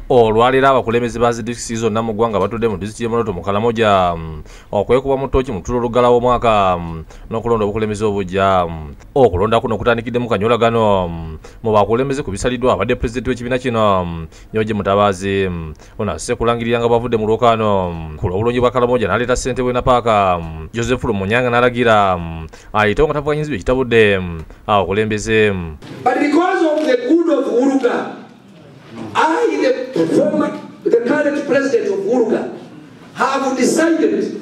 olwaleero abakulembeze ba disitulikiti zonna mu ggwanga batudde mu disitulikiti y'e Moroto mu Kalamoja okwekuba mu ttooki mu tulo oluggala w'omwaka n'okulonda obukulembeze obujja. Okulonda kuno kutandikidde mu kanyolagano mu bakulembeze ku bisaliddwa abadde pulezidenti w'ekibiina kino George Mutabaazi. Ono asise kulangirira nga bavudde mu lwokaano ku lw'obulungi bwa Kalamoja n'aleeta ssentebe w'Enapaaka Joseph Lumunyanga n'alagira ayitewo nga tavuganyizibwa ekitabudde abakulembeze. But because of the good of Uruga, the current president of Uruga, have decided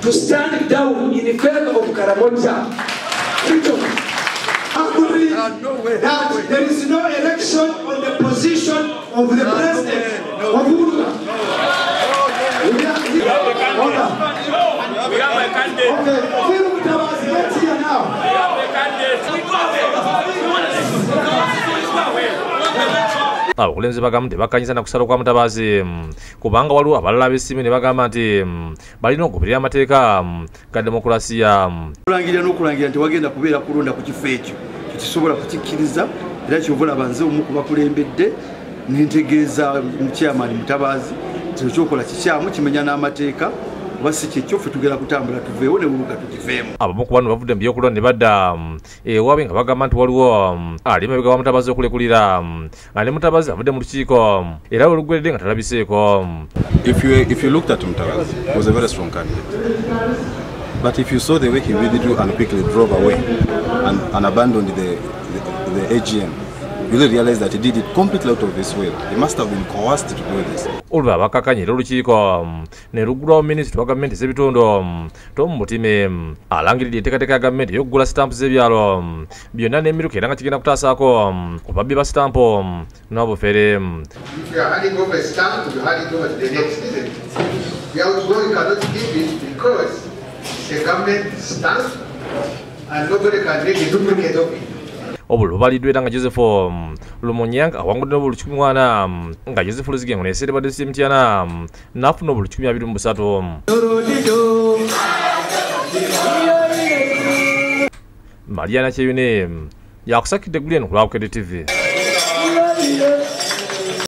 to stand down in favor of Karamoja. That there is no election on the position of the president of Uruga. We have a candidate. Okay, let's hear now. We have a candidate. Abakulembeze bagamba nti bakkaanyisa na kusala kwa Mutabaazi kubanga waliwo abalala b'essimu ne bagamba nti balina okugoberera amateeka ga demokulasiya. Kulangirira n'okulangira nti wagenda kubeera kulonda ku kifo ekyo tekisobola kukikkiriza era kyova olaba nze omu ku bakulembedde n'entegeeza chairman Mutabaazi kino kyokola kikyamu kimenya n'amateeka oba si kyekyo ffe tugenda kutambula tuveewo ne Uruga tukiveemu. Abamu ku bano bavudde mu by'okulonda ne badda ewaabwe nga bagamba nti waliwo ali emabega wa Mutabaazi okulekulira nga ne Mutabaazi avudde mu lukiiko era we luggweredde nga talabiseeko. If you looked at Mutabaazi, he was a very strong candidate. But if you saw the way he withdrew and quickly drove away and abandoned the AGM, you really realize that he did it completely out of his will. He must have been coerced to do this. Olwa bakakanyira olukiiko ne luggulawo minisitule wa gavumenti ez'ebitundu Tom Mutime alangiridde enteekateeka ya gavumenti ey'okugula sitampu z'ebyalo byonna n'emiruka era nga kigenda kutasaako ku babbi ba sitampu n'obufere. If you are handing over a stamp, you hand it over to the next citizen. The outgoing cannot give it because it's a government stamp and nobody can make a duplicate of it. Obulu baliddwa era nga Joseph Lumunyanga awangudde n'obulu 14 nga Joseph Luzigengo n'eseetebwa disitulikiti Mityana n'afuna obulu 23. Mariana Kyeyune yakusakidde eggulu eno ku Lwabukedde TV.